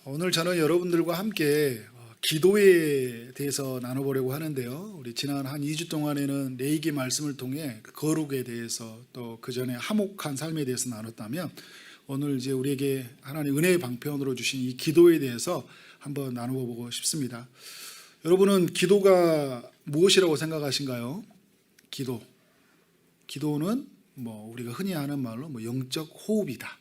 오늘 저는 여러분들과 함께 기도에 대해서 나눠보려고 하는데요. 우리 지난 한 2주 동안에는 레위기 말씀을 통해 거룩에 대해서 또 그 전에 화목한 삶에 대해서 나눴다면 오늘 이제 우리에게 하나님 은혜의 방편으로 주신 이 기도에 대해서 한번 나눠보고 싶습니다. 여러분은 기도가 무엇이라고 생각하신가요? 기도는 우리가 흔히 하는 말로 영적 호흡이다.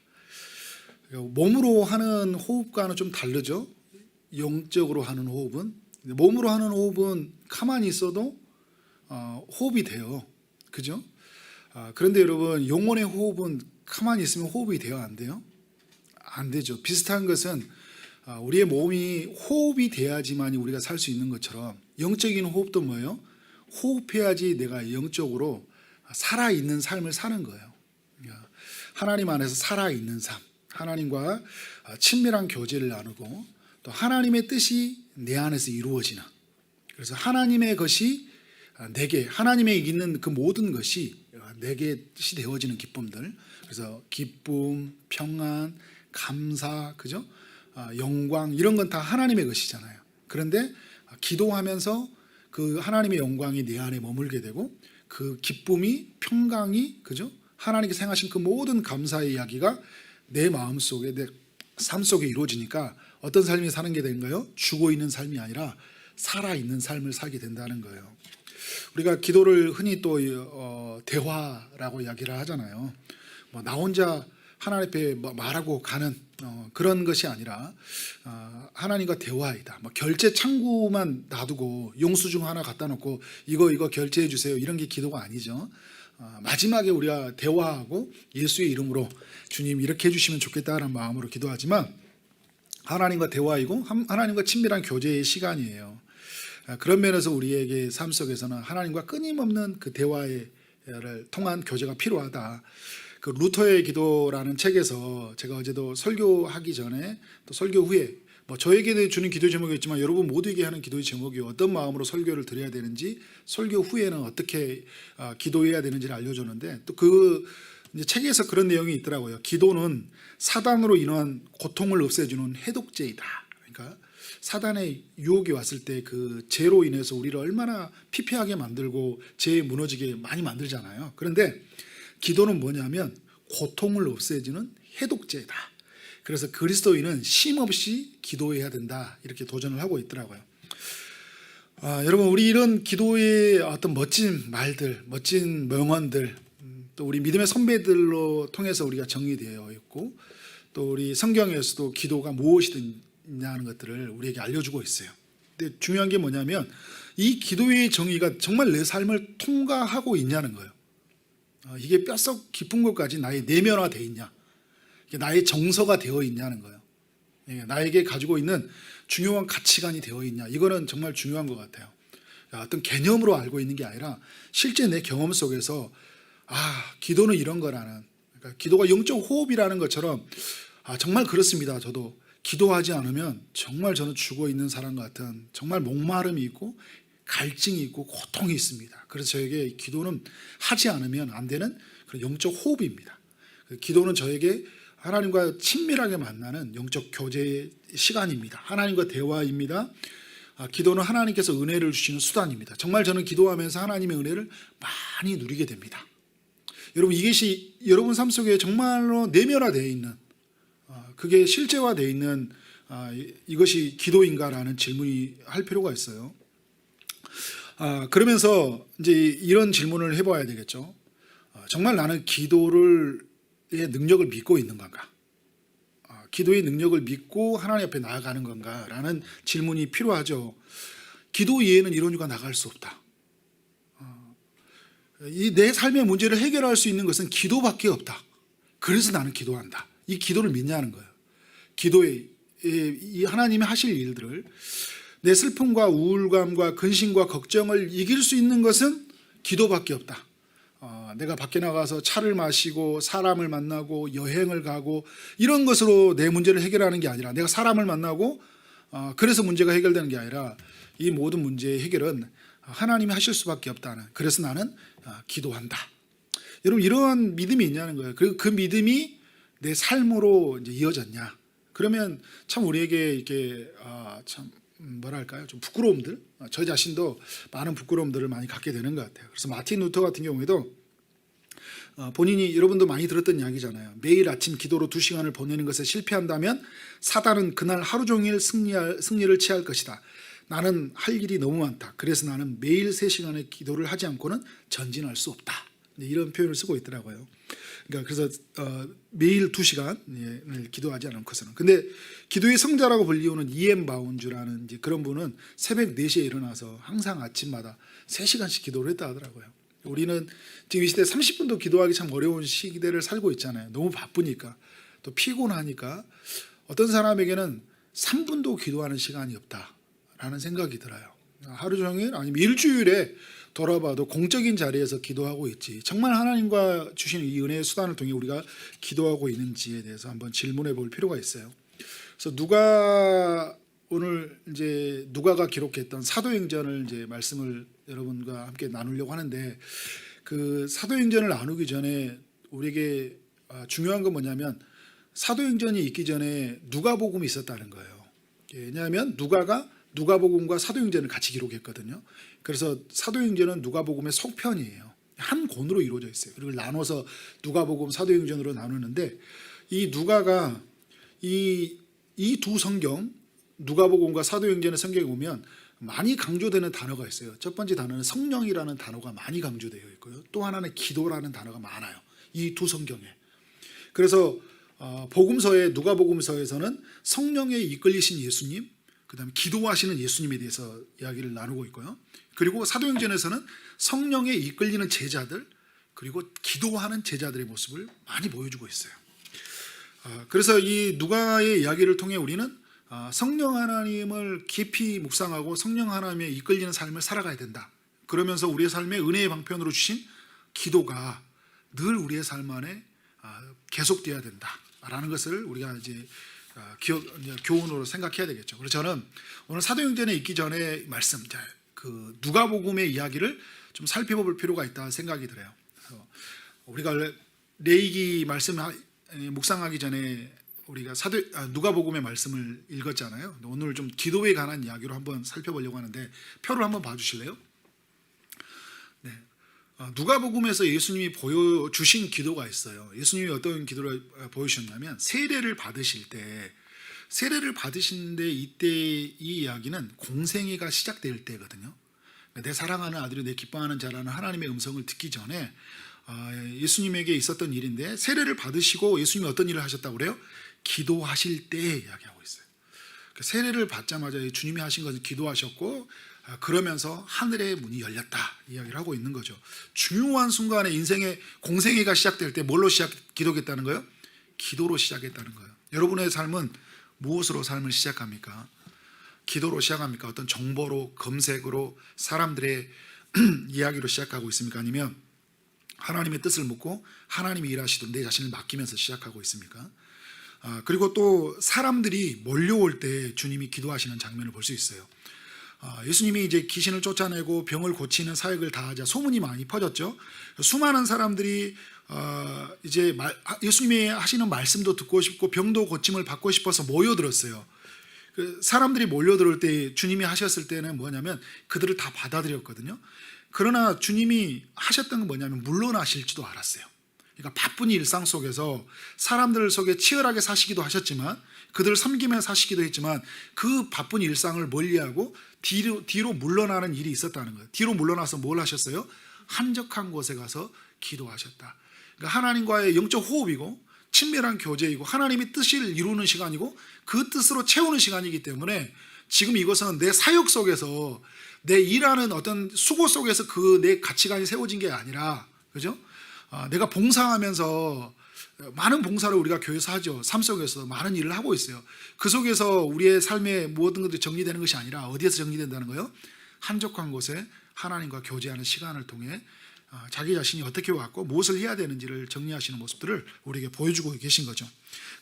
몸으로 하는 호흡과는 좀 다르죠. 영적으로 하는 호흡은, 몸으로 하는 호흡은 가만히 있어도 호흡이 돼요. 그죠? 그런데 여러분, 영혼의 호흡은 가만히 있으면 호흡이 돼요, 안 돼요? 안 되죠. 비슷한 것은 우리의 몸이 호흡이 돼야지만 우리가 살 수 있는 것처럼 영적인 호흡도 뭐예요? 호흡해야지 내가 영적으로 살아있는 삶을 사는 거예요. 하나님 안에서 살아있는 삶, 하나님과 친밀한 교제를 나누고 또 하나님의 뜻이 내 안에서 이루어지는, 그래서 하나님의 것이 내게, 하나님의 있는 그 모든 것이 내게 뜻이 되어지는 기쁨들, 그래서 기쁨, 평안, 감사, 그죠? 영광, 이런 건 다 하나님의 것이잖아요. 그런데 기도하면서 그 하나님의 영광이 내 안에 머물게 되고 그 기쁨이, 평강이, 그죠? 하나님께서 행하신 그 모든 감사의 이야기가 내 마음 속에, 내 삶 속에 이루어지니까 어떤 삶이 사는 게 된가요? 죽어 있는 삶이 아니라 살아있는 삶을 살게 된다는 거예요. 우리가 기도를 흔히 또 대화라고 이야기를 하잖아요. 나 혼자 하나님 앞에 말하고 가는 그런 것이 아니라 하나님과 대화이다. 결제 창구만 놔두고 영수증 하나 갖다 놓고 이거 결제해 주세요, 이런 게 기도가 아니죠. 마지막에 우리가 대화하고 예수의 이름으로 주님 이렇게 해주시면 좋겠다는 마음으로 기도하지만 하나님과 대화이고 하나님과 친밀한 교제의 시간이에요. 그런 면에서 우리에게 삶 속에서는 하나님과 끊임없는 그 대화를 통한 교제가 필요하다. 그 루터의 기도라는 책에서 제가 어제도 설교하기 전에 또 설교 후에 저에게 주는 기도 제목이 있지만 여러분 모두에게 하는 기도의 제목이 어떤 마음으로 설교를 드려야 되는지, 설교 후에는 어떻게 기도해야 되는지를 알려줬는데, 또 그 책에서 그런 내용이 있더라고요. 기도는 사단으로 인한 고통을 없애주는 해독제이다. 그러니까 사단의 유혹이 왔을 때 그 죄로 인해서 우리를 얼마나 피폐하게 만들고 죄에 무너지게 많이 만들잖아요. 그런데 기도는 뭐냐면 고통을 없애주는 해독제다. 그래서 그리스도인은 쉼없이 기도해야 된다, 이렇게 도전을 하고 있더라고요. 여러분, 우리 이런 기도의 어떤 멋진 말들, 멋진 명언들, 또 우리 믿음의 선배들로 통해서 우리가 정리되어 있고, 또 우리 성경에서도 기도가 무엇이냐는 것들을 우리에게 알려주고 있어요. 근데 중요한 게 뭐냐면 이 기도의 정의가 정말 내 삶을 통과하고 있냐는 거예요. 이게 뼛속 깊은 곳까지 나의 내면화되어 있냐, 나의 정서가 되어 있냐는 거예요. 나에게 가지고 있는 중요한 가치관이 되어 있냐, 이거는 정말 중요한 것 같아요. 어떤 개념으로 알고 있는 게 아니라 실제 내 경험 속에서 기도는 이런 거라는, 그러니까 기도가 영적 호흡이라는 것처럼 정말 그렇습니다. 저도 기도하지 않으면 정말 저는 죽어 있는 사람 같은, 정말 목마름이 있고 갈증이 있고 고통이 있습니다. 그래서 저에게 기도는 하지 않으면 안 되는 그런 영적 호흡입니다. 기도는 저에게 하나님과 친밀하게 만나는 영적 교제의 시간입니다. 하나님과 대화입니다. 기도는 하나님께서 은혜를 주시는 수단입니다. 정말 저는 기도하면서 하나님의 은혜를 많이 누리게 됩니다. 여러분, 이것이 여러분 삶 속에 정말로 내면화되어 있는, 그게 실제화되어 있는 이것이 기도인가라는 질문이 할 필요가 있어요. 그러면서 이제 이런 질문을 해봐야 되겠죠. 정말 나는 기도의 능력을 믿고 있는 건가? 기도의 능력을 믿고 하나님 앞에 나아가는 건가? 라는 질문이 필요하죠. 기도 이외에는 이런 이유가 나갈 수 없다. 내 삶의 문제를 해결할 수 있는 것은 기도밖에 없다. 그래서 나는 기도한다. 이 기도를 믿냐는 거예요. 기도에 이 하나님이 하실 일들을, 내 슬픔과 우울감과 근심과 걱정을 이길 수 있는 것은 기도밖에 없다. 내가 밖에 나가서 차를 마시고 사람을 만나고 여행을 가고 이런 것으로 내 문제를 해결하는 게 아니라, 내가 사람을 만나고 그래서 문제가 해결되는 게 아니라 이 모든 문제의 해결은 하나님이 하실 수밖에 없다는, 그래서 나는 기도한다. 여러분, 이러한 믿음이 있냐는 거예요. 그 믿음이 내 삶으로 이제 이어졌냐? 그러면 참 우리에게 이렇게 참 뭐랄까요? 좀 부끄러움들, 저 자신도 많은 부끄러움들을 많이 갖게 되는 것 같아요. 그래서 마틴 루터 같은 경우에도 본인이 여러분도 많이 들었던 이야기잖아요. 매일 아침 기도로 2시간을 보내는 것에 실패한다면 사단은 그날 하루 종일 승리를 취할 것이다. 나는 할 일이 너무 많다. 그래서 나는 매일 3시간의 기도를 하지 않고는 전진할 수 없다. 이런 표현을 쓰고 있더라고요. 그러니까 그래서 매일 2시간을 기도하지 않고서는. 근데 기도의 성자라고 불리우는 E.M. 바운주라는 이제 그런 분은 새벽 4시에 일어나서 항상 아침마다 3시간씩 기도를 했다 하더라고요. 우리는 지금 이 시대 30분도 기도하기 참 어려운 시대를 살고 있잖아요. 너무 바쁘니까 또 피곤하니까 어떤 사람에게는 3분도 기도하는 시간이 없다라는 생각이 들어요. 하루 종일 아니면 일주일에 돌아봐도 공적인 자리에서 기도하고 있지 정말 하나님과 주시는 이 은혜의 수단을 통해 우리가 기도하고 있는지에 대해서 한번 질문해 볼 필요가 있어요. 그래서 오늘 이제 누가가 기록했던 사도행전을 이제 말씀을 여러분과 함께 나누려고 하는데 그 사도행전을 나누기 전에 우리에게 중요한 건 뭐냐면 사도행전이 있기 전에 누가복음이 있었다는 거예요. 왜냐하면 누가가 누가복음과 사도행전을 같이 기록했거든요. 그래서 사도행전은 누가복음의 속편이에요. 한 권으로 이루어져 있어요. 그리고 나눠서 누가복음, 사도행전으로 나누는데 이 누가가 이 두 성경 누가복음과 사도행전의 성경에 보면 많이 강조되는 단어가 있어요. 첫 번째 단어는 성령이라는 단어가 많이 강조되어 있고요. 또 하나는 기도라는 단어가 많아요. 이 두 성경에. 그래서 복음서의 누가복음서에서는 성령에 이끌리신 예수님, 그다음에 기도하시는 예수님에 대해서 이야기를 나누고 있고요. 그리고 사도행전에서는 성령에 이끌리는 제자들 그리고 기도하는 제자들의 모습을 많이 보여주고 있어요. 그래서 이 누가의 이야기를 통해 우리는 성령 하나님을 깊이 묵상하고 성령 하나님에 이끌리는 삶을 살아가야 된다. 그러면서 우리의 삶에 은혜의 방편으로 주신 기도가 늘 우리의 삶 안에 계속되어야 된다라는 것을 우리가 이제 교훈으로 생각해야 되겠죠. 그래서 저는 오늘 사도행전에 있기 전에 말씀, 그 누가복음의 이야기를 좀 살펴볼 필요가 있다 생각이 들어요. 우리가 레위기 말씀 묵상하기 전에 우리가 누가복음의 말씀을 읽었잖아요. 오늘 좀 기도에 관한 이야기로 한번 살펴보려고 하는데 표를 한번 봐주실래요? 네. 누가복음에서 예수님이 보여주신 기도가 있어요. 예수님이 어떤 기도를 보여주셨냐면 세례를 받으시는데 이때 이 이야기는 공생애가 시작될 때거든요. 내 사랑하는 아들이 내 기뻐하는 자라는 하나님의 음성을 듣기 전에 예수님에게 있었던 일인데 세례를 받으시고 예수님이 어떤 일을 하셨다고 그래요? 기도하실 때 이야기하고 있어요. 세례를 받자마자 주님이 하신 것은 기도하셨고 그러면서 하늘의 문이 열렸다 이야기를 하고 있는 거죠. 중요한 순간에 인생의 공생애가 시작될 때 뭘로 기도했다는 거예요? 기도로 시작했다는 거예요. 여러분의 삶은 무엇으로 삶을 시작합니까? 기도로 시작합니까? 어떤 정보로, 검색으로, 사람들의 이야기로 시작하고 있습니까? 아니면 하나님의 뜻을 묻고 하나님이 일하시던 내 자신을 맡기면서 시작하고 있습니까? 그리고 또 사람들이 몰려올 때 주님이 기도하시는 장면을 볼 수 있어요. 예수님이 이제 귀신을 쫓아내고 병을 고치는 사역을 다하자 소문이 많이 퍼졌죠. 수많은 사람들이 이제 예수님이 하시는 말씀도 듣고 싶고 병도 고침을 받고 싶어서 모여들었어요. 사람들이 몰려들을 때 주님이 하셨을 때는 뭐냐면 그들을 다 받아들였거든요. 그러나 주님이 하셨던 건 뭐냐면 물러나실지도 알았어요. 그러니까 바쁜 일상 속에서 사람들 속에 치열하게 사시기도 하셨지만 그들을 섬기며 사시기도 했지만 그 바쁜 일상을 멀리하고 뒤로 물러나는 일이 있었다는 거예요. 뒤로 물러나서 뭘 하셨어요? 한적한 곳에 가서 기도하셨다. 그러니까 하나님과의 영적 호흡이고 친밀한 교제이고 하나님의 뜻을 이루는 시간이고 그 뜻으로 채우는 시간이기 때문에 지금 이것은 내 사역 속에서 내 일하는 어떤 수고 속에서 그 내 가치관이 세워진 게 아니라, 그죠? 내가 봉사하면서 많은 봉사를 우리가 교회에서 하죠. 삶 속에서 많은 일을 하고 있어요. 그 속에서 우리의 삶의 모든 것들이 정리되는 것이 아니라 어디에서 정리된다는 거예요? 한적한 곳에 하나님과 교제하는 시간을 통해 자기 자신이 어떻게 왔고 무엇을 해야 되는지를 정리하시는 모습들을 우리에게 보여주고 계신 거죠.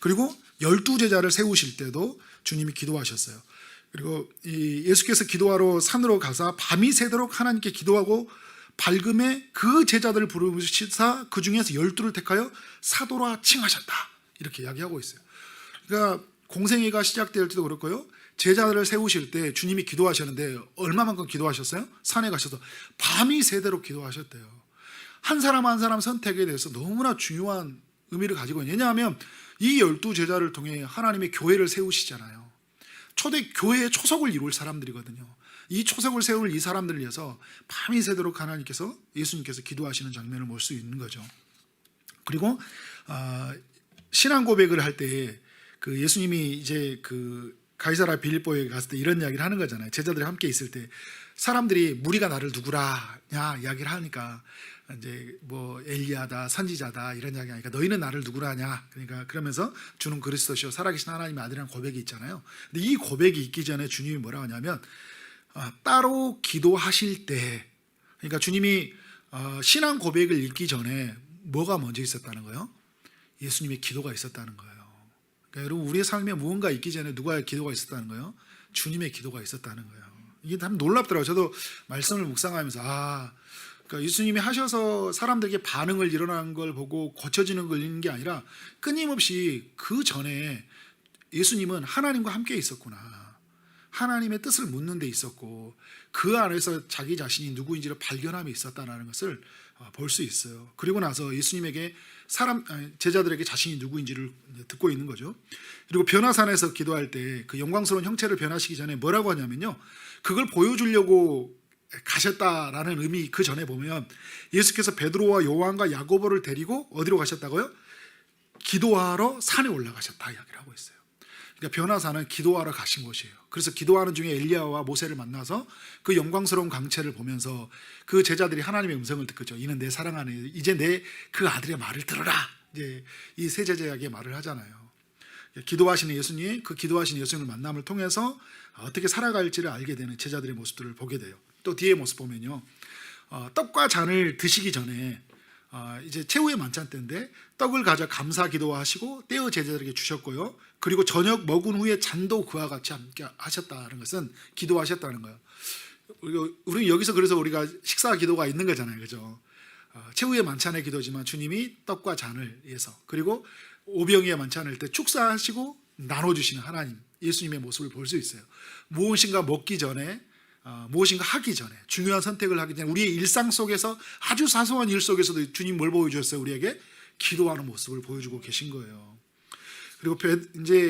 그리고 12제자를 세우실 때도 주님이 기도하셨어요. 그리고 예수께서 기도하러 산으로 가사 밤이 새도록 하나님께 기도하고 밝음에 그 제자들을 부르시사 그 중에서 12를 택하여 사도라 칭하셨다. 이렇게 이야기하고 있어요. 그러니까 공생애가 시작될 때도 그렇고요. 제자들을 세우실 때 주님이 기도하셨는데 얼마만큼 기도하셨어요? 산에 가셔서 밤이 새도록 기도하셨대요. 한 사람 한 사람 선택에 대해서 너무나 중요한 의미를 가지고 있는, 왜냐하면 이 12제자를 통해 하나님의 교회를 세우시잖아요. 초대 교회의 초석을 이룰 사람들이거든요. 이 초석을 세울 이 사람들을 위해서 밤이 새도록 하나님께서, 예수님께서 기도하시는 장면을 볼 수 있는 거죠. 그리고 신앙 고백을 할 때 그 예수님이 이제 그 가이사랴 빌립보에 갔을 때 이런 이야기를 하는 거잖아요. 제자들이 함께 있을 때 사람들이 무리가 나를 누구라냐 이야기를 하니까 이제 뭐 엘리야다, 선지자다 이런 이야기 하니까 너희는 나를 누구라냐, 그러니까 그러면서 주는 그리스도시요 살아계신 하나님의 아들이라는 고백이 있잖아요. 근데 이 고백이 있기 전에 주님이 뭐라고 하냐면 따로 기도하실 때, 그러니까 주님이 신앙 고백을 읽기 전에 뭐가 먼저 있었다는 거예요? 예수님의 기도가 있었다는 거예요. 그러니까 여러분, 우리의 삶에 무언가 있기 전에 누가의 기도가 있었다는 거예요? 주님의 기도가 있었다는 거예요. 이게 참 놀랍더라고요. 저도 말씀을 묵상하면서 그러니까 예수님이 하셔서 사람들에게 반응을 일어나는 걸 보고 고쳐지는 걸 읽는 게 아니라 끊임없이 그 전에 예수님은 하나님과 함께 있었구나, 하나님의 뜻을 묻는 데 있었고 그 안에서 자기 자신이 누구인지를 발견함에 있었다는 것을 볼 수 있어요. 그리고 나서 예수님에게 제자들에게 자신이 누구인지를 듣고 있는 거죠. 그리고 변화산에서 기도할 때 그 영광스러운 형체를 변화시키기 전에 뭐라고 하냐면요, 그걸 보여주려고 가셨다라는 의미, 그 전에 보면 예수께서 베드로와 요한과 야고보를 데리고 어디로 가셨다고요? 기도하러 산에 올라가셨다 이야기를 하고 있어요. 그러니까 변화산은 기도하러 가신 곳이에요. 그래서 기도하는 중에 엘리야와 모세를 만나서 그 영광스러운 광채를 보면서 그 제자들이 하나님의 음성을 듣겠죠. 이는 내 사랑하는, 이제 내 그 아들의 말을 들어라, 이제 이 세 제자에게 말을 하잖아요. 기도하시는 예수님, 그 기도하시는 예수님을 만남을 통해서 어떻게 살아갈지를 알게 되는 제자들의 모습들을 보게 돼요. 또 뒤에 모습 보면요, 떡과 잔을 드시기 전에 이제 최후의 만찬 때인데 떡을 가져 감사 기도하시고 떼어 제자들에게 주셨고요. 그리고 저녁 먹은 후에 잔도 그와 같이 함께 하셨다는 것은 기도하셨다는 거예요. 우리 여기서 그래서 우리가 식사 기도가 있는 거잖아요, 그죠? 최후의 만찬의 기도지만 주님이 떡과 잔을 위해서, 그리고 오병이의 만찬을 때 축사하시고 나눠주시는 하나님, 예수님의 모습을 볼 수 있어요. 무엇인가 먹기 전에, 무엇인가 하기 전에, 중요한 선택을 하기 전에 우리의 일상 속에서, 아주 사소한 일 속에서도 주님 뭘 보여주셨어요? 우리에게 기도하는 모습을 보여주고 계신 거예요.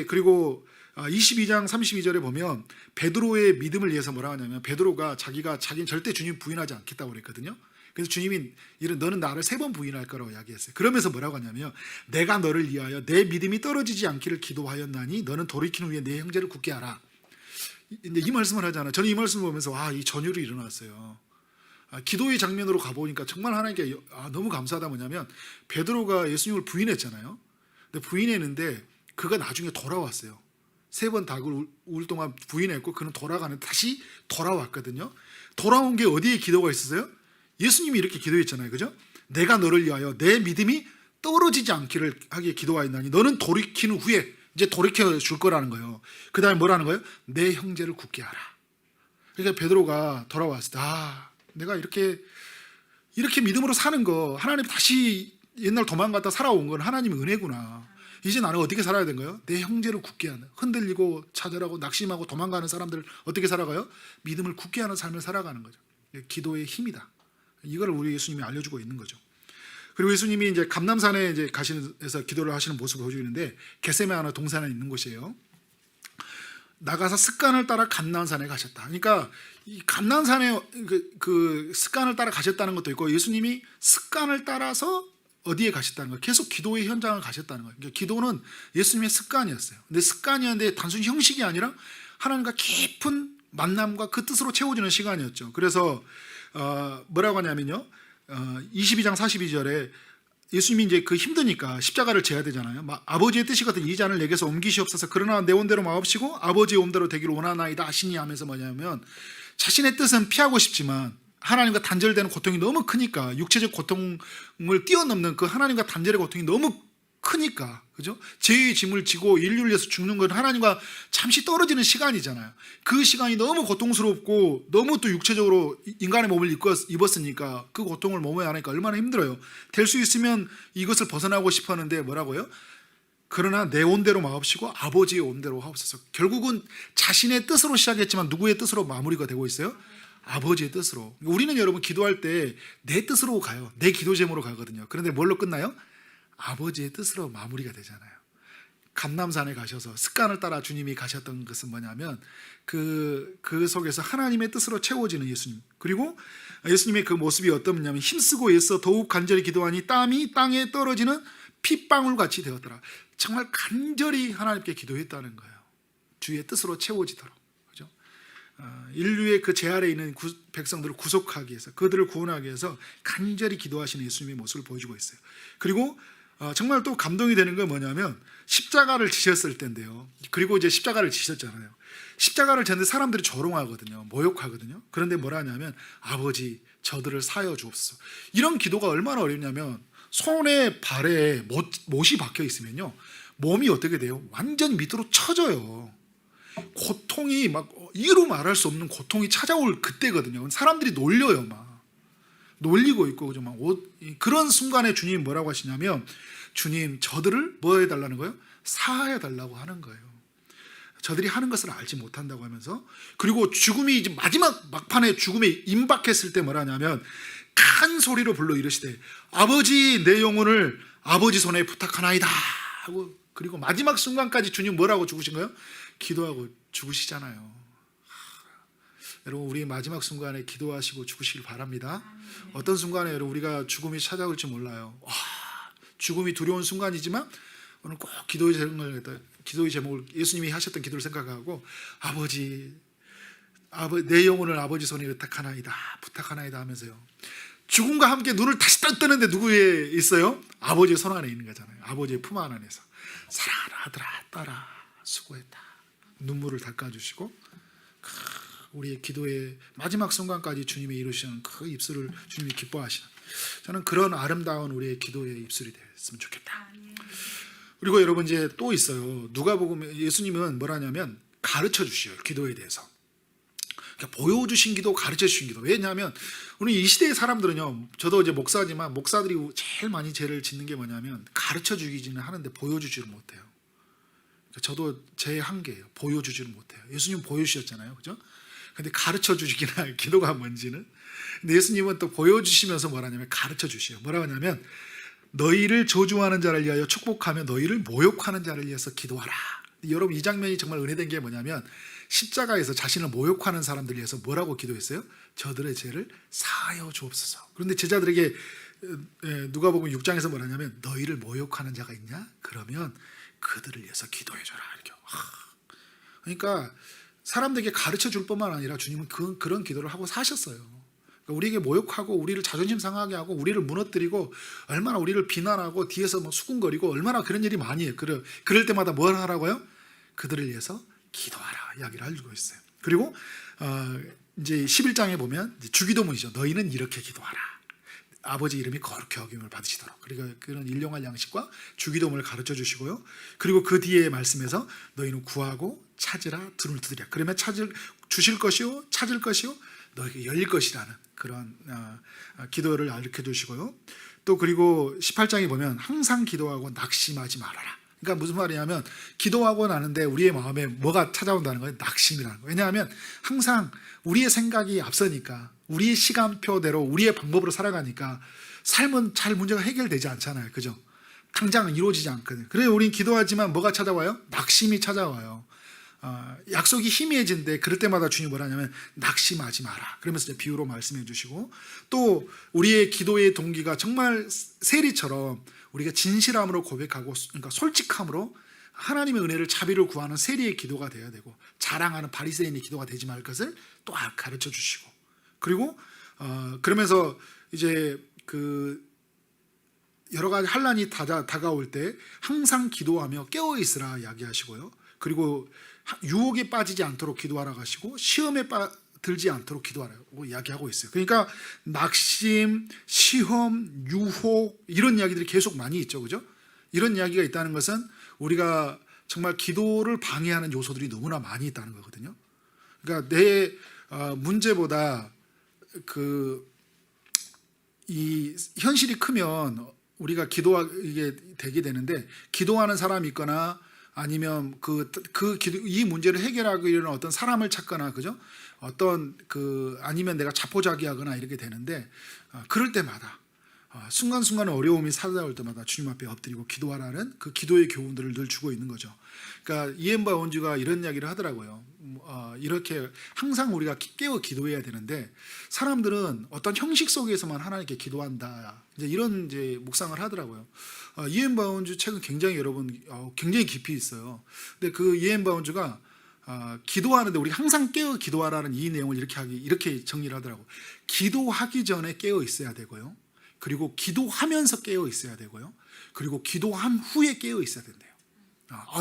그리고 22장 32절에 보면 베드로의 믿음을 위해서 뭐라 하냐면, 베드로가 자기는 절대 주님 부인하지 않겠다고 그랬거든요. 그래서 주님이 너는 나를 3번 부인할 거라고 이야기했어요. 그러면서 뭐라고 하냐면, 내가 너를 위하여 내 믿음이 떨어지지 않기를 기도하였나니 너는 돌이키는 후에 내 형제를 굳게 하라. 이 말씀을 하잖아요. 저는 이 말씀을 보면서 이 전율이 일어났어요. 기도의 장면으로 가보니까 정말 하나님께 너무 감사하다. 뭐냐면 베드로가 예수님을 부인했잖아요. 근데 부인했는데 그가 나중에 돌아왔어요. 3번 닭을 울 동안 부인했고 그는 돌아가는데 다시 돌아왔거든요. 돌아온 게 어디에 기도가 있었어요? 예수님이 이렇게 기도했잖아요, 그죠? 내가 너를 위하여 내 믿음이 떨어지지 않기를 하기에 기도하였나니 너는 돌이키는 후에, 이제 돌이켜 줄 거라는 거예요. 그 다음에 뭐라는 거예요? 내 형제를 굳게 하라. 그러니까 베드로가 돌아왔을 때 내가 이렇게 믿음으로 사는 거, 하나님 다시 옛날 도망갔다 살아온 건 하나님의 은혜구나. 이제 나는 어떻게 살아야 되는 거예요? 내 형제를 굳게 하는, 흔들리고 좌절하고 낙심하고 도망가는 사람들을 어떻게 살아가요? 믿음을 굳게 하는 삶을 살아가는 거죠. 기도의 힘이다. 이거를 우리 예수님이 알려주고 있는 거죠. 그리고 예수님이 이제 감람산에 이제 가시면서 기도를 하시는 모습을 보여주는데, 겟세마네 동산에 있는 곳이에요. 나가서 습관을 따라 감람산에 가셨다. 그러니까 이 감람산에 그 습관을 따라 가셨다는 것도 있고, 예수님이 습관을 따라서 어디에 가셨다는 거예요? 계속 기도의 현장을 가셨다는 거예요. 그러니까 기도는 예수님의 습관이었어요. 근데 습관이었는데 단순히 형식이 아니라 하나님과 깊은 만남과 그 뜻으로 채워지는 시간이었죠. 그래서 뭐라고 하냐면요, 22장 42절에 예수님이 이제 힘드니까 십자가를 져야 되잖아요. 아버지의 뜻이 같은 이 잔을 내게서 옮기시옵소서. 그러나 내 온대로 마옵시고 아버지의 온대로 되기를 원하나이다 하시니 하면서 뭐냐면, 자신의 뜻은 피하고 싶지만 하나님과 단절되는 고통이 너무 크니까, 육체적 고통을 뛰어넘는 그 하나님과 단절의 고통이 너무 크니까, 그죠? 죄의 짐을 지고 인류를 위해서 죽는 건 하나님과 잠시 떨어지는 시간이잖아요. 그 시간이 너무 고통스럽고 너무 또 육체적으로 인간의 몸을 입었으니까 그 고통을 몸에 안으니까 얼마나 힘들어요. 될 수 있으면 이것을 벗어나고 싶었는데 뭐라고요? 그러나 내 온대로 마옵시고 아버지의 온대로 하옵소서. 결국은 자신의 뜻으로 시작했지만 누구의 뜻으로 마무리가 되고 있어요? 아버지의 뜻으로. 우리는 여러분 기도할 때 내 뜻으로 가요. 내 기도 제목으로 가거든요. 그런데 뭘로 끝나요? 아버지의 뜻으로 마무리가 되잖아요. 감람산에 가셔서 습관을 따라 주님이 가셨던 것은 뭐냐면 그 속에서 하나님의 뜻으로 채워지는 예수님, 그리고 예수님의 그 모습이 어떤 거냐면 힘쓰고 애써 더욱 간절히 기도하니 땀이 땅에 떨어지는 핏방울 같이 되었더라. 정말 간절히 하나님께 기도했다는 거예요. 주의 뜻으로 채워지도록. 그죠? 인류의 그 제 아래에 있는 백성들을 구속하기 위해서, 그들을 구원하기 위해서 간절히 기도하시는 예수님의 모습을 보여주고 있어요. 그리고 정말 또 감동이 되는 건 뭐냐면 십자가를 지셨을 때인데요. 그리고 이제 십자가를 지셨잖아요. 십자가를 졌는데 사람들이 조롱하거든요. 모욕하거든요. 그런데 뭐라 하냐면 아버지 저들을 사여 주옵소서. 이런 기도가 얼마나 어렵냐면 손에 발에 못이 박혀 있으면요, 몸이 어떻게 돼요? 완전히 밑으로 쳐져요. 고통이 막 이루 말할 수 없는 고통이 찾아올 그때거든요. 사람들이 놀려요. 막 놀리고 있고, 그죠? 막 그런 순간에 주님이 뭐라고 하시냐면, 주님 저들을 뭐 해달라는 거예요? 사하여 달라고 하는 거예요. 저들이 하는 것을 알지 못한다고 하면서, 그리고 죽음이 이제 마지막 막판에 죽음에 임박했을 때 뭐라 하냐면 큰 소리로 불러 이르시되 아버지 내 영혼을 아버지 손에 부탁하나이다 하고, 그리고 마지막 순간까지 주님 뭐라고 죽으신 거예요? 기도하고 죽으시잖아요. 여러분, 우리 마지막 순간에 기도하시고 죽으시길 바랍니다. 어떤 순간에 여러분 우리가 죽음이 찾아올지 몰라요. 죽음이 두려운 순간이지만 오늘 꼭 기도의 제목을 예수님이 하셨던 기도를 생각하고 아버지 내 영혼을 아버지 손에 부탁하나이다 하면서요, 죽음과 함께 눈을 다시 뜨는데 누구에 있어요? 아버지의 손 안에 있는 거잖아요. 아버지의 품 안에서 사랑하는 아들아 딸아 수고했다. 눈물을 닦아주시고 우리의 기도의 마지막 순간까지 주님이 이루시는 그 입술을 주님이 기뻐하시는, 저는 그런 아름다운 우리의 기도의 입술이 됐으면 좋겠다. 그리고 여러분 이제 또 있어요. 누가복음 예수님은 뭐라냐면 가르쳐 주셔요. 기도에 대해서. 그러니까 보여주신 기도, 가르쳐 주신 기도. 왜냐하면 우리 이 시대의 사람들은요, 저도 이제 목사지만 목사들이 제일 많이 죄를 짓는 게 뭐냐면 가르쳐 주기는 하는데 보여주지를 못해요. 저도 제 한계예요. 보여주지를 못해요. 예수님 보여주셨잖아요. 그죠? 근데 가르쳐 주시기나 기도가 뭔지는. 근데 예수님은 또 보여주시면서 뭐라냐면 가르쳐 주셔요. 뭐라고 하냐면 너희를 저주하는 자를 위하여 축복하며 너희를 모욕하는 자를 위해서 기도하라. 여러분 이 장면이 정말 은혜된 게 뭐냐면 십자가에서 자신을 모욕하는 사람들 위해서 뭐라고 기도했어요? 저들의 죄를 사하여 주옵소서. 그런데 제자들에게 누가복음 6장에서 뭐라냐면 너희를 모욕하는 자가 있냐? 그러면 그들을 위해서 기도해줘라. 이렇게. 그러니까 사람들에게 가르쳐 줄 뿐만 아니라 주님은 그런 기도를 하고 사셨어요. 그러니까 우리에게 모욕하고 우리를 자존심 상하게 하고 우리를 무너뜨리고 얼마나 우리를 비난하고 뒤에서 뭐 수군거리고 얼마나 그런 일이 많이 해요. 그럴 때마다 뭘 하라고요? 그들을 위해서 기도하라 이야기를 해주고 있어요. 그리고 이제 11장에 보면 주기도문이죠. 너희는 이렇게 기도하라. 아버지 이름이 거룩히 여김을 받으시도록. 그리고 그런 일용할 양식과 주기도문을 가르쳐 주시고요. 그리고 그 뒤에 말씀에서 너희는 구하고 찾으라 문을 두드리라. 그러면 주실 것이요 찾을 것이요 너에게 열릴 것이라는 그런 기도를 가르쳐 주시고요. 또 그리고 18장에 보면 항상 기도하고 낙심하지 말아라. 그러니까 무슨 말이냐면 기도하고 나는데 우리의 마음에 뭐가 찾아온다는 거예요? 낙심이라는 거예요. 왜냐하면 항상 우리의 생각이 앞서니까 우리의 시간표대로 우리의 방법으로 살아가니까 삶은 잘 문제가 해결되지 않잖아요. 그죠? 당장 이루어지지 않거든요. 그래서 우린 기도하지만 뭐가 찾아와요? 낙심이 찾아와요. 약속이 희미해진데 그럴 때마다 주님이 뭐라 하냐면 낙심하지 마라. 그러면서 이제 비유로 말씀해 주시고, 또 우리의 기도의 동기가 정말 세리처럼 우리가 진실함으로 고백하고, 그러니까 솔직함으로 하나님의 은혜를 자비를 구하는 세리의 기도가 되어야 되고, 자랑하는 바리새인의 기도가 되지 말 것을 또 가르쳐 주시고, 그리고 그러면서 이제 그 여러 가지 환난이 다가올 때 항상 기도하며 깨어 있으라 이야기하시고요. 그리고 유혹에 빠지지 않도록 기도하라고 하시고 시험에 들지 않도록 기도하라고 이야기하고 있어요. 그러니까 낙심, 시험, 유혹 이런 이야기들이 계속 많이 있죠. 그죠? 이런 이야기가 있다는 것은 우리가 정말 기도를 방해하는 요소들이 너무나 많이 있다는 거거든요. 그러니까 내 문제보다 이 현실이 크면 우리가 이게 되게 되는데, 기도하는 사람이 있거나 아니면 이 문제를 해결하기 위한 어떤 사람을 찾거나, 그죠? 아니면 내가 자포자기하거나 이렇게 되는데, 그럴 때마다 순간순간 어려움이 찾아올 때마다 주님 앞에 엎드리고 기도하라는 그 기도의 교훈들을 늘 주고 있는 거죠. 그러니까 이엠바 원주가 이런 이야기를 하더라고요. 이렇게 항상 우리가 깨어 기도해야 되는데, 사람들은 어떤 형식 속에서만 하나님께 기도한다, 이런 묵상을 하더라고요. 이엠바 원주 책은 굉장히 여러분 굉장히 깊이 있어요. 근데 그 이엠바 원주가 기도하는데 우리 항상 깨어 기도하라는 이 내용을 이렇게 정리를 하더라고요. 기도하기 전에 깨어 있어야 되고요. 그리고 기도하면서 깨어 있어야 되고요. 그리고 기도한 후에 깨어 있어야 된대요.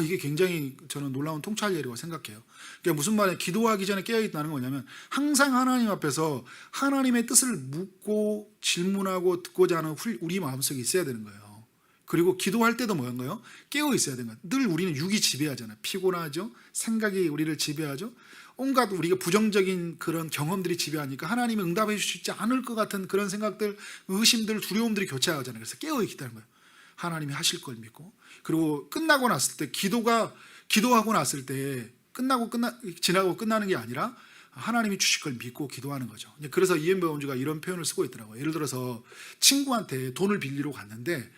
이게 굉장히 저는 놀라운 통찰이라고 생각해요. 그러니까 무슨 말이에요? 기도하기 전에 깨어 있다는 거냐면 항상 하나님 앞에서 하나님의 뜻을 묻고 질문하고 듣고자 하는 우리 마음속에 있어야 되는 거예요. 그리고 기도할 때도 뭐인가요? 깨어 있어야 되는 거예요. 늘 우리는 육이 지배하잖아요. 피곤하죠. 생각이 우리를 지배하죠. 온갖 우리가 부정적인 그런 경험들이 지배하니까 하나님이 응답해 주시지 않을 것 같은 그런 생각들, 의심들, 두려움들이 교차하잖아요. 그래서 깨어 있다는 거예요. 하나님이 하실 걸 믿고. 그리고 끝나고 났을 때 기도하고 났을 때 지나고 끝나는 게 아니라 하나님이 주실 걸 믿고 기도하는 거죠. 그래서 이엠바 원주가 이런 표현을 쓰고 있더라고요. 예를 들어서 친구한테 돈을 빌리러 갔는데,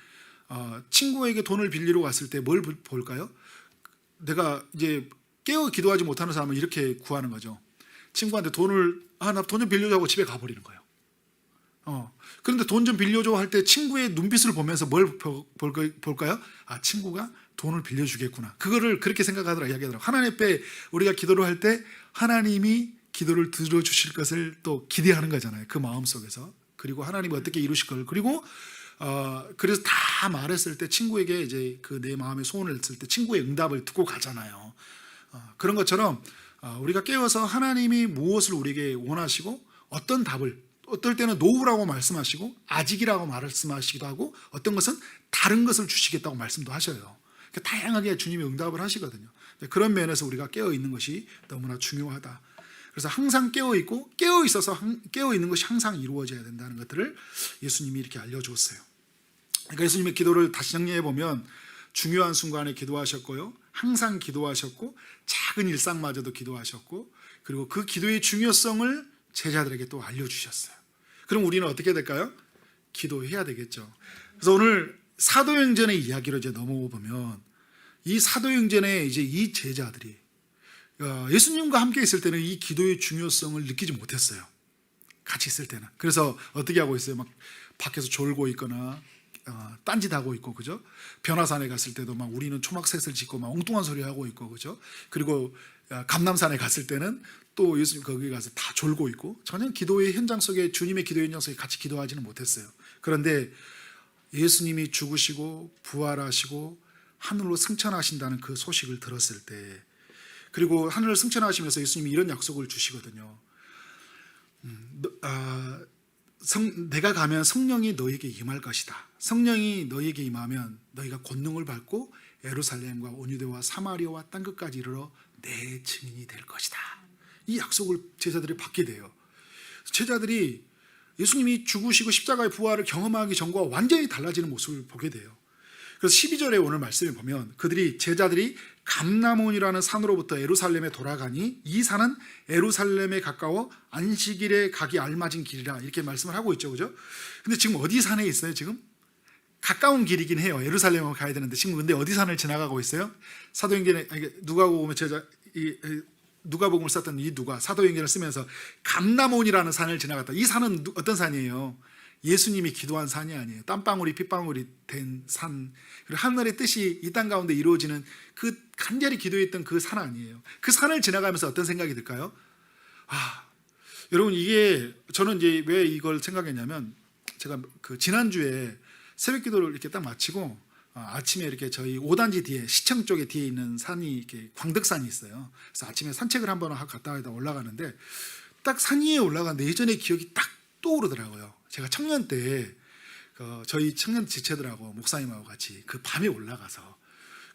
친구에게 돈을 빌리러 갔을 때 뭘 볼까요? 내가 이제 깨어 기도하지 못하는 사람은 이렇게 구하는 거죠. 친구한테 나 돈 좀 빌려줘 집에 가버리는 거예요. 그런데 돈 좀 빌려줘 할 때 친구의 눈빛을 보면서 뭘 볼까요? 친구가 돈을 빌려주겠구나. 그거를 그렇게 이야기하더라고요. 하나님 앞에 우리가 기도를 할 때 하나님이 기도를 들어주실 것을 또 기대하는 거잖아요. 그 마음속에서. 그리고 하나님이 어떻게 이루실 걸. 그리고 그래서 다 말했을 때 친구에게 이제 내 마음의 소원을 했을 때 친구의 응답을 듣고 가잖아요. 그런 것처럼 우리가 깨어서 하나님이 무엇을 우리에게 원하시고 어떤 답을, 어떨 때는 노우라고 말씀하시고 아직이라고 말씀하시기도 하고, 어떤 것은 다른 것을 주시겠다고 말씀도 하셔요. 다양하게 주님이 응답을 하시거든요. 그런 면에서 우리가 깨어 있는 것이 너무나 중요하다. 그래서 항상 깨어 있고 깨어 있는 것이 항상 이루어져야 된다는 것들을 예수님이 이렇게 알려주었어요. 그러니까 예수님의 기도를 다시 정리해 보면 중요한 순간에 기도하셨고요, 항상 기도하셨고, 작은 일상마저도 기도하셨고, 그리고 그 기도의 중요성을 제자들에게 또 알려주셨어요. 그럼 우리는 어떻게 될까요? 기도해야 되겠죠. 그래서 오늘 사도행전의 이야기로 이제 넘어가 보면, 이 사도행전에 이제 이 제자들이 예수님과 함께 있을 때는 이 기도의 중요성을 느끼지 못했어요. 같이 있을 때는. 그래서 어떻게 하고 있어요? 막 밖에서 졸고 있거나 딴짓하고 있고, 그죠? 변화산에 갔을 때도 막 우리는 초막셋을 짓고 막 엉뚱한 소리 하고 있고, 그죠? 그리고 감람산에 갔을 때는 또 예수님 거기 가서 다 졸고 있고, 전혀 기도의 현장 속에, 주님의 기도의 현장 속에 같이 기도하지는 못했어요. 그런데 예수님이 죽으시고 부활하시고 하늘로 승천하신다는 그 소식을 들었을 때, 그리고 하늘을 승천하시면서 예수님이 이런 약속을 주시거든요. 내가 가면 성령이 너에게 임할 것이다. 성령이 너에게 임하면 너희가 권능을 받고 예루살렘과 온 유대와 사마리아와 땅끝까지 이르러 내 증인이 될 것이다. 이 약속을 제자들이 받게 돼요. 제자들이 예수님이 죽으시고 십자가의 부활을 경험하기 전과 완전히 달라지는 모습을 보게 돼요. 그래서 12절에 오늘 말씀에 보면 제자들이 감람온이라는 산으로부터 예루살렘에 돌아가니 이 산은 예루살렘에 가까워 안식일에 가기 알맞은 길이라, 이렇게 말씀을 하고 있죠, 그죠? 근데 지금 어디 산에 있어요? 지금 가까운 길이긴 해요. 예루살렘으로 가야 되는데 지금 근데 어디 산을 지나가고 있어요? 사도행전에 누가복음을 썼던 이 사도행전을 쓰면서 감람온이라는 산을 지나갔다. 이 산은 어떤 산이에요? 예수님이 기도한 산이 아니에요. 땀방울이 핏방울이 된 산, 그리고 하늘의 뜻이 이 땅 가운데 이루어지는 그 간절히 기도했던 그 산 아니에요. 그 산을 지나가면서 어떤 생각이 들까요? 여러분, 이게 저는 이제 왜 이걸 생각했냐면, 제가 지난주에 새벽 기도를 이렇게 딱 마치고 아침에 이렇게 저희 5단지 뒤에, 시청 쪽에 뒤에 있는 산이 이렇게 광덕산이 있어요. 그래서 아침에 산책을 한번 갔다 올라가는데 딱 산 위에 올라가는데 예전의 기억이 딱 떠오르더라고요. 제가 청년 때 저희 청년 지체들하고 목사님하고 같이 그 밤에 올라가서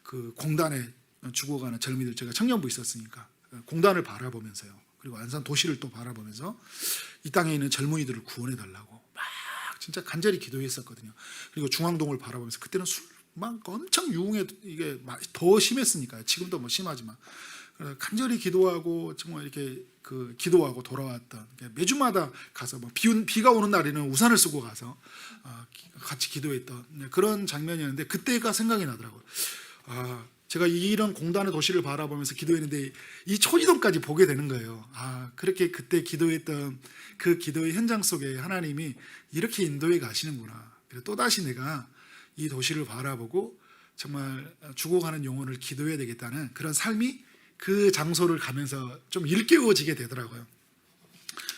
그 공단에 죽어가는 젊은이들, 제가 청년부 있었으니까 공단을 바라보면서요, 그리고 안산 도시를 또 바라보면서 이 땅에 있는 젊은이들을 구원해 달라고 막 진짜 간절히 기도했었거든요. 그리고 중앙동을 바라보면서 그때는 술막 엄청 유흥에 이게 더 심했으니까요. 지금도 뭐 심하지만 간절히 기도하고 정말 이렇게 그 기도하고 돌아왔던 매주마다 가서 뭐 비가 오는 날에는 우산을 쓰고 가서 같이 기도했던 그런 장면이었는데 그때가 생각이 나더라고요. 제가 이런 공단의 도시를 바라보면서 기도했는데 이 초지동까지 보게 되는 거예요. 그렇게 그때 기도했던 그 기도의 현장 속에 하나님이 이렇게 인도해 가시는구나. 그래서 또다시 내가 이 도시를 바라보고 정말 죽어가는 영혼을 기도해야 되겠다는 그런 삶이 그 장소를 가면서 좀 일깨워지게 되더라고요.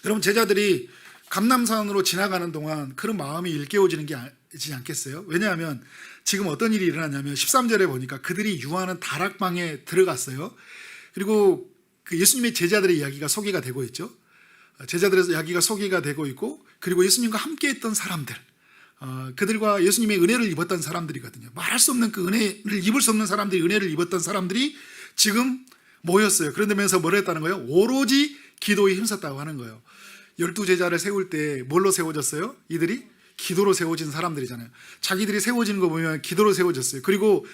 여러분, 제자들이 감람산으로 지나가는 동안 그런 마음이 일깨워지는 게 아니지 않겠어요? 왜냐하면 지금 어떤 일이 일어나냐면 13절에 보니까 그들이 유하는 다락방에 들어갔어요. 그리고 그 예수님의 제자들의 이야기가 소개가 되고 있죠. 제자들의 이야기가 소개가 되고 있고, 그리고 예수님과 함께 했던 사람들, 그들과 예수님의 은혜를 입었던 사람들이거든요. 말할 수 없는 그 은혜를 입을 수 없는 사람들이, 은혜를 입었던 사람들이 지금 모였어요. 그런데면서 뭘 했다는 거예요? 오로지 기도에 힘썼다고 하는 거예요. 12제자를 세울 때 뭘로 세워졌어요? 이들이 기도로 세워진 사람들이잖아요. 자기들이 세워지는 거 보면 기도로 세워졌어요. 그리고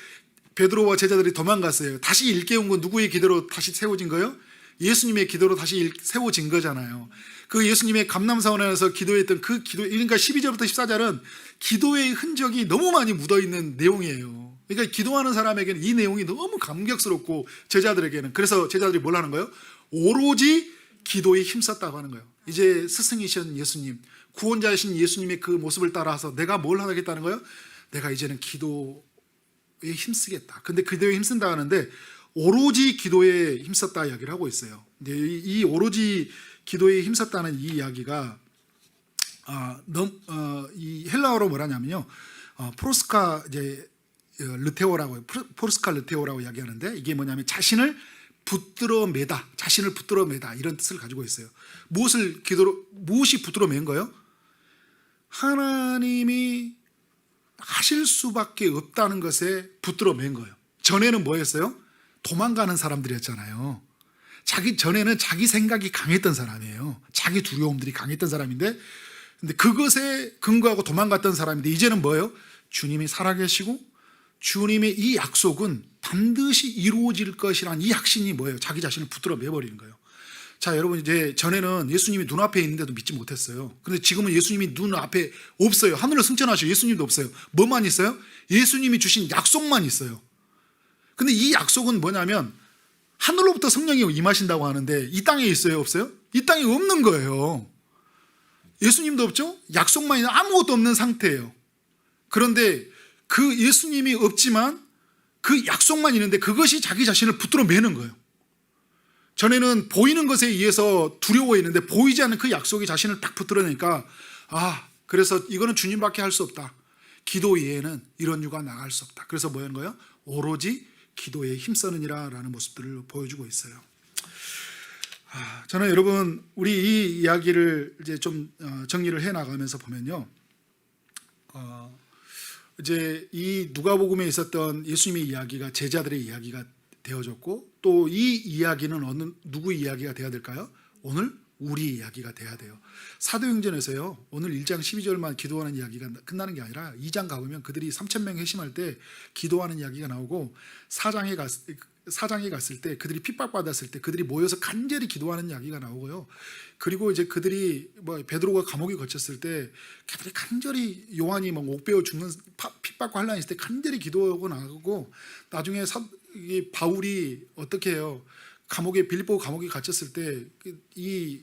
베드로와 제자들이 도망갔어요. 다시 일깨운 건 누구의 기도로 다시 세워진 거예요? 예수님의 기도로 다시 세워진 거잖아요. 그 예수님의 감람산원에서 기도했던 그 기도, 그러니까 12절부터 14절은 기도의 흔적이 너무 많이 묻어있는 내용이에요. 그러니까 기도하는 사람에게는 이 내용이 너무 감격스럽고 제자들에게는, 그래서 제자들이 뭘 하는 거예요? 오로지 기도에 힘썼다고 하는 거예요. 이제 스승이신 예수님, 구원자이신 예수님의 그 모습을 따라서 내가 뭘 하겠다는 거예요? 내가 이제는 기도에 힘쓰겠다. 근데 기도에 힘쓴다 하는데 오로지 기도에 힘썼다 이야기를 하고 있어요. 이 오로지 기도에 힘썼다는 이 이야기가 이 헬라어로 뭐라냐면요, 포르스카 르테오라고, 포르스카 르테오라고 이야기하는데, 이게 뭐냐면 자신을 붙들어 매다, 자신을 붙들어 매다, 이런 뜻을 가지고 있어요. 무엇이 붙들어 맨 거예요? 하나님이 하실 수밖에 없다는 것에 붙들어 맨 거예요. 전에는 뭐였어요? 도망가는 사람들이었잖아요. 전에는 자기 생각이 강했던 사람이에요. 자기 두려움들이 강했던 사람인데, 근데 그것에 근거하고 도망갔던 사람인데, 이제는 뭐예요? 주님이 살아계시고 주님의 이 약속은 반드시 이루어질 것이라는 이 확신이 뭐예요? 자기 자신을 붙들어 매버리는 거예요. 자, 여러분, 이제 전에는 예수님이 눈앞에 있는데도 믿지 못했어요. 그런데 지금은 예수님이 눈앞에 없어요. 하늘을 승천하시고 예수님도 없어요. 뭐만 있어요? 예수님이 주신 약속만 있어요. 근데 이 약속은 뭐냐면 하늘로부터 성령이 임하신다고 하는데 이 땅에 있어요? 없어요? 이 땅에 없는 거예요. 예수님도 없죠? 약속만 있는, 아무것도 없는 상태예요. 그런데 그 예수님이 없지만 그 약속만 있는데 그것이 자기 자신을 붙들어 매는 거예요. 전에는 보이는 것에 의해서 두려워했는데 보이지 않는 그 약속이 자신을 딱 붙들어내니까, 그래서 이거는 주님밖에 할 수 없다. 기도 외에는 이런 유가 나갈 수 없다. 그래서 뭐 하는 거예요? 오로지 기도에 힘쓰느니라 라는 모습들을 보여주고 있어요. 저는 여러분, 우리 이 이야기를 이제 좀 정리를 해 나가면서 보면요, 이제 이 누가복음에 있었던 예수님의 이야기가 제자들의 이야기가 되어졌고, 또 이 이야기는 누구 이야기가 돼야 될까요? 오늘 우리 이야기가 돼야 돼요. 사도행전에서요, 오늘 1장 12절만 기도하는 이야기가 끝나는 게 아니라 2장 가보면 그들이 3,000명 회심할 때 기도하는 이야기가 나오고, 4장에 갔을 때 그들이 핍박받았을 때 그들이 모여서 간절히 기도하는 이야기가 나오고요. 그리고 이제 그들이 베드로가 감옥에 갇혔을 때 그들이 간절히, 요한이 막 옥배어 죽는 핍박과 환란이 있을 때 간절히 기도하고 나가고, 나중에 이 바울이 어떻게 해요? 빌립보 감옥에 갇혔을 때 이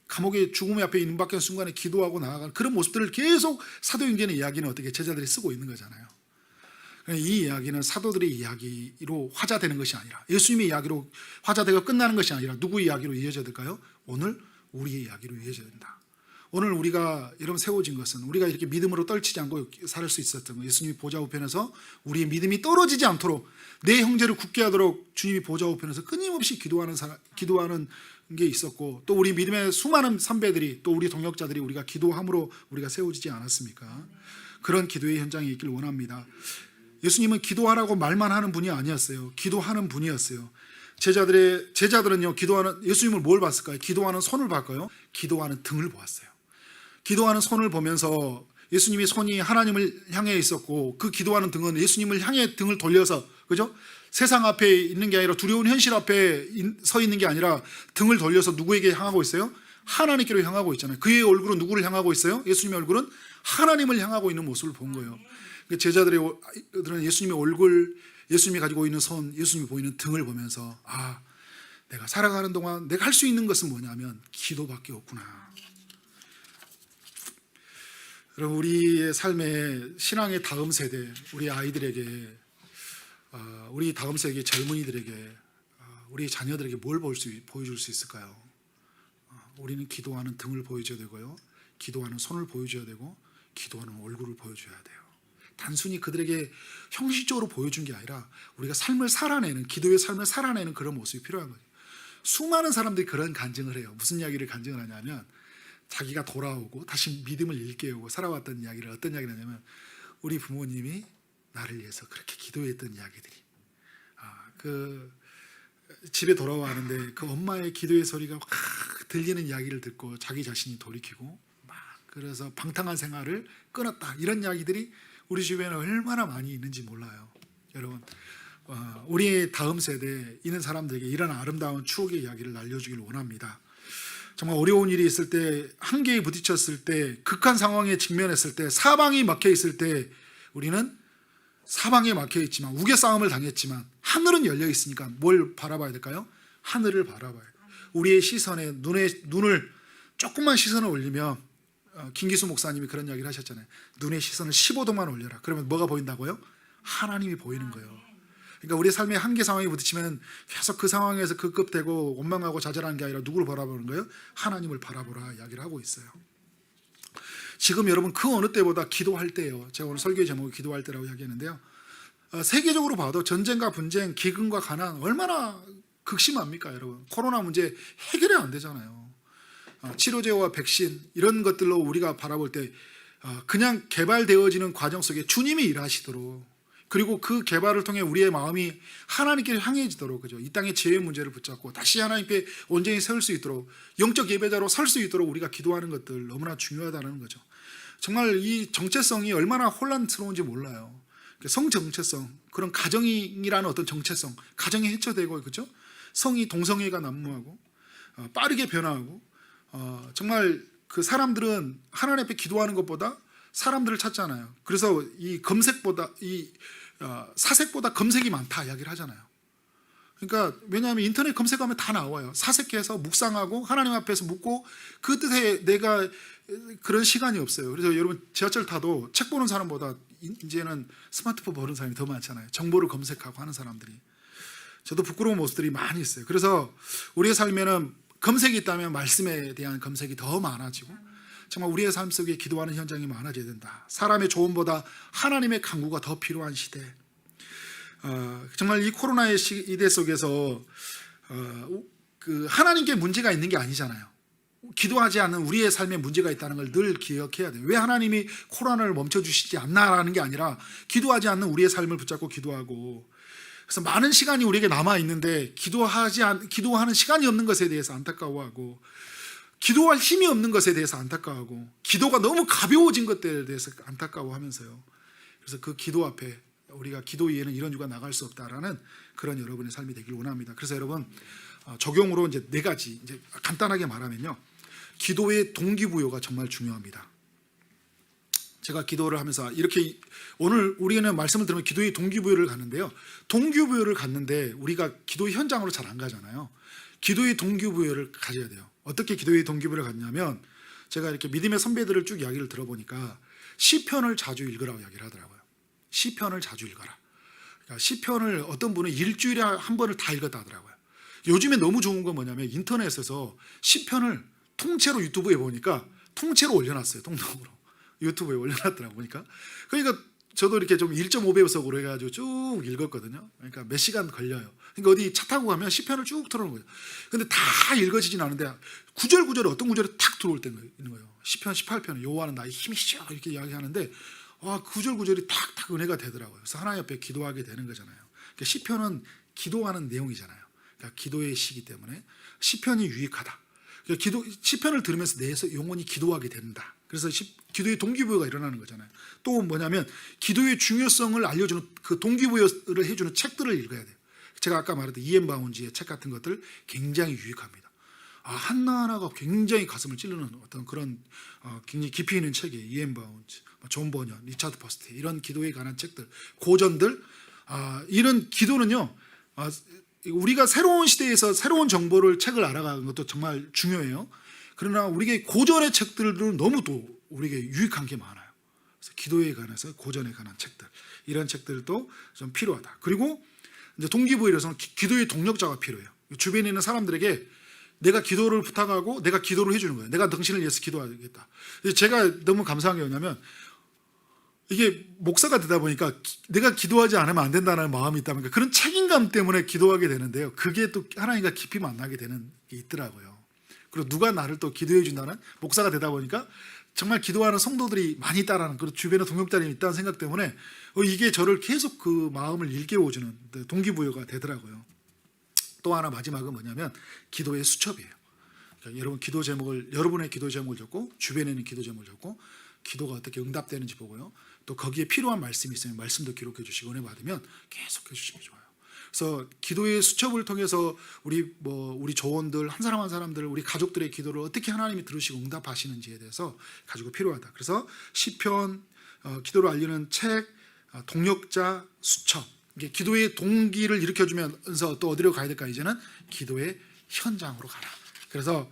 감옥의 죽음의 앞에 임박한 순간에 기도하고 나아가는 그런 모습들을 계속 사도행전의 이야기는 어떻게 제자들이 쓰고 있는 거잖아요. 이 이야기는 사도들의 이야기로 화자되는 것이 아니라, 예수님의 이야기로 화자되고 끝나는 것이 아니라 누구의 이야기로 이어져야 될까요? 오늘 우리의 이야기로 이어져야 된다. 오늘 우리가 여러분 세워진 것은, 우리가 이렇게 믿음으로 떨치지 않고 살 수 있었던 것, 예수님이 보좌 우편에서 우리의 믿음이 떨어지지 않도록, 내 형제를 굳게 하도록 주님이 보좌 우편에서 끊임없이 기도하는 게 있었고, 또 우리 믿음의 수많은 선배들이, 또 우리 동역자들이 우리가 기도함으로 우리가 세워지지 않았습니까? 그런 기도의 현장이 있길 원합니다. 예수님은 기도하라고 말만 하는 분이 아니었어요. 기도하는 분이었어요. 제자들은요, 예수님을 뭘 봤을까요? 기도하는 손을 봤고요, 기도하는 등을 보았어요. 기도하는 손을 보면서 예수님이 손이 하나님을 향해 있었고 그 기도하는 등은 예수님을 향해 등을 돌려서, 그죠? 세상 앞에 있는 게 아니라 두려운 현실 앞에 서 있는 게 아니라 등을 돌려서 누구에게 향하고 있어요? 하나님께로 향하고 있잖아요. 그의 얼굴은 누구를 향하고 있어요? 예수님의 얼굴은 하나님을 향하고 있는 모습을 본 거예요. 제자들은 예수님의 얼굴, 예수님이 가지고 있는 손, 예수님이 보이는 등을 보면서 아, 내가 살아가는 동안 내가 할 수 있는 것은 뭐냐면 기도밖에 없구나. 여러분, 우리의 삶의 신앙의 다음 세대, 우리 아이들에게, 우리 다음 세대 젊은이들에게, 우리 자녀들에게 뭘 보여줄 수 있을까요? 우리는 기도하는 등을 보여줘야 되고요, 기도하는 손을 보여줘야 되고, 기도하는 얼굴을 보여줘야 돼요. 단순히 그들에게 형식적으로 보여준 게 아니라 우리가 삶을 살아내는, 기도의 삶을 살아내는 그런 모습이 필요한 거죠. 수많은 사람들이 그런 간증을 해요. 무슨 이야기를 간증을 하냐면 자기가 돌아오고 다시 믿음을 일깨우고 살아왔던 이야기를, 어떤 이야기를 하냐면 우리 부모님이 나를 위해서 그렇게 기도했던 이야기들이, 그 집에 돌아와는데 그 엄마의 기도의 소리가 확 들리는 이야기를 듣고 자기 자신이 돌이키고 막 그래서 방탕한 생활을 끊었다, 이런 이야기들이 우리 주변에 얼마나 많이 있는지 몰라요. 여러분, 우리의 다음 세대에 있는 사람들에게 이런 아름다운 추억의 이야기를 알려주길 원합니다. 정말 어려운 일이 있을 때, 한계에 부딪혔을 때, 극한 상황에 직면했을 때, 사방이 막혀 있을 때 우리는 사방에 막혀 있지만, 우겨 싸움을 당했지만 하늘은 열려 있으니까 뭘 바라봐야 될까요? 하늘을 바라봐야 돼요. 우리의 시선에 눈을 조금만 시선을 올리면, 김기수 목사님이 그런 이야기를 하셨잖아요. 눈의 시선을 15도만 올려라. 그러면 뭐가 보인다고요? 하나님이 보이는 거예요. 그러니까 우리의 삶의 한계 상황에 부딪히면 계속 그 상황에서 급급되고 원망하고 좌절하는 게 아니라 누구를 바라보는 거예요? 하나님을 바라보라 이야기를 하고 있어요. 지금 여러분 그 어느 때보다 기도할 때예요. 제가 오늘 설교의 제목이 기도할 때라고 이야기했는데요. 세계적으로 봐도 전쟁과 분쟁, 기근과 가난 얼마나 극심합니까, 여러분? 코로나 문제 해결이 안 되잖아요. 치료제와 백신 이런 것들로 우리가 바라볼 때 그냥 개발되어지는 과정 속에 주님이 일하시도록, 그리고 그 개발을 통해 우리의 마음이 하나님께 향해지도록, 그죠? 이 땅의 죄의 문제를 붙잡고 다시 하나님께 온전히 세울 수 있도록, 영적 예배자로 설 수 있도록 우리가 기도하는 것들 너무나 중요하다는 거죠. 정말 이 정체성이 얼마나 혼란스러운지 몰라요. 성 정체성, 그런 가정이라는 어떤 정체성, 가정이 해쳐되고, 그죠? 성이 동성애가 난무하고 빠르게 변화하고, 정말 그 사람들은 하나님 앞에 기도하는 것보다 사람들을 찾잖아요. 그래서 이 검색보다, 이 사색보다 검색이 많다 이야기를 하잖아요. 그러니까 왜냐하면 인터넷 검색하면 다 나와요. 사색해서 묵상하고 하나님 앞에서 묻고 그 뜻에 내가 그런 시간이 없어요. 그래서 여러분 지하철 타도 책 보는 사람보다 이제는 스마트폰 보는 사람이 더 많잖아요. 정보를 검색하고 하는 사람들이. 저도 부끄러운 모습들이 많이 있어요. 그래서 우리의 삶에는 검색이 있다면 말씀에 대한 검색이 더 많아지고, 정말 우리의 삶 속에 기도하는 현장이 많아져야 된다. 사람의 조언보다 하나님의 간구가 더 필요한 시대. 정말 이 코로나의 시대 속에서 그 하나님께 문제가 있는 게 아니잖아요. 기도하지 않는 우리의 삶에 문제가 있다는 걸 늘 기억해야 돼요. 왜 하나님이 코로나를 멈춰주시지 않나라는 게 아니라 기도하지 않는 우리의 삶을 붙잡고 기도하고, 그래서 많은 시간이 우리에게 남아있는데 기도하는 시간이 없는 것에 대해서 안타까워하고, 기도할 힘이 없는 것에 대해서 안타까워하고, 기도가 너무 가벼워진 것들에 대해서 안타까워하면서요. 그래서 그 기도 앞에 우리가 기도 위에는 이런 이유가 나갈 수 없다라는 그런 여러분의 삶이 되길 원합니다. 그래서 여러분 적용으로 이제 4가지 이제 간단하게 말하면요, 기도의 동기부여가 정말 중요합니다. 제가 기도를 하면서 이렇게 오늘 우리는 말씀을 들으면 기도의 동기부여를 갖는데요. 동기부여를 갖는데 우리가 기도 현장으로 잘 안 가잖아요. 기도의 동기부여를 가져야 돼요. 어떻게 기도의 동기부여를 갖냐면, 제가 이렇게 믿음의 선배들을 쭉 이야기를 들어보니까 시편을 자주 읽으라고 이야기를 하더라고요. 시편을 자주 읽어라. 그러니까 시편을 어떤 분은 일주일에 한 번을 다 읽었다 하더라고요. 요즘에 너무 좋은 건 뭐냐면 인터넷에서 시편을 통째로 유튜브에 보니까 통째로 올려놨어요. 통독으로 유튜브에 올려놨더라고 보니까. 그러니까 저도 이렇게 좀 1.5배속으로 해가지고 쭉 읽었거든요. 그러니까 몇 시간 걸려요. 그러니까 어디 차 타고 가면 시편을 쭉 틀어놓은 거예요. 근데 다 읽어지진 않은데 구절구절에 어떤 구절에 탁 들어올 때가 있는 거예요. 시편 18편은 여호와는 나의 힘이시죠 이렇게 이야기하는데 구절구절이 탁탁 은혜가 되더라고요. 그래서 하나님 앞에 기도하게 되는 거잖아요. 그러니까 시편은 기도하는 내용이잖아요. 그러니까 기도의 시기 때문에 시편이 유익하다. 그러니까 시편을 들으면서 내 영혼이 기도하게 된다. 그래서 기도의 동기부여가 일어나는 거잖아요. 또 뭐냐면 기도의 중요성을 알려주는 그 동기부여를 해주는 책들을 읽어야 돼요. 제가 아까 말했던 이엔 바운지의 책 같은 것들 굉장히 유익합니다. 하나하나가 굉장히 가슴을 찌르는 어떤 그런 굉장히 깊이 있는 책이에요. 이엔 바운지, 존 버년, 리차드 퍼스트 이런 기도에 관한 책들, 고전들. 이런 기도는요. 우리가 새로운 시대에서 새로운 정보를 책을 알아가는 것도 정말 중요해요. 그러나 우리에게 고전의 책들은 너무 또 우리에게 유익한 게 많아요. 그래서 기도에 관해서 고전에 관한 책들, 이런 책들도 좀 필요하다. 그리고 이제 동기부여에서는 기도의 동력자가 필요해요. 주변에 있는 사람들에게 내가 기도를 부탁하고 내가 기도를 해주는 거예요. 내가 당신을 위해서 기도하겠다. 제가 너무 감사한 게 뭐냐면 이게 목사가 되다 보니까 내가 기도하지 않으면 안 된다는 마음이 있다 보니까 그런 책임감 때문에 기도하게 되는데요. 그게 또 하나님과 깊이 만나게 되는 게 있더라고요. 그리고 누가 나를 또 기도해 준다는 목사가 되다 보니까 정말 기도하는 성도들이 많이 있다라는, 그리고 주변에 동역자들이 있다는 생각 때문에 이게 저를 계속 그 마음을 일깨워주는 동기부여가 되더라고요. 또 하나 마지막은 뭐냐면 기도의 수첩이에요. 그러니까 여러분의 기도 제목을 적고 주변에 있는 기도 제목을 적고 기도가 어떻게 응답되는지 보고요. 또 거기에 필요한 말씀이 있으면 말씀도 기록해 주시고 은혜 받으면 계속 해주시면 좋아요. 그래서 기도의 수첩을 통해서 우리 조원들 한 사람 한 사람들 우리 가족들의 기도를 어떻게 하나님이 들으시고 응답하시는지에 대해서 가지고 필요하다. 그래서 시편, 기도를 알리는 책, 동역자, 수첩, 이게 기도의 동기를 일으켜주면서 또 어디로 가야 될까? 이제는 기도의 현장으로 가라. 그래서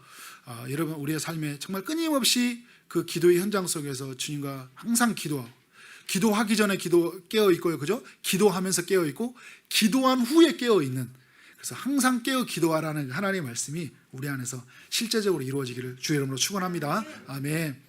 여러분 우리의 삶에 정말 끊임없이 그 기도의 현장 속에서 주님과 항상 기도하기 전에 깨어 있고요, 그죠? 기도하면서 깨어 있고 기도한 후에 깨어 있는, 그래서 항상 깨어 기도하라는 하나님의 말씀이 우리 안에서 실제적으로 이루어지기를 주의 이름으로 축원합니다. 아멘.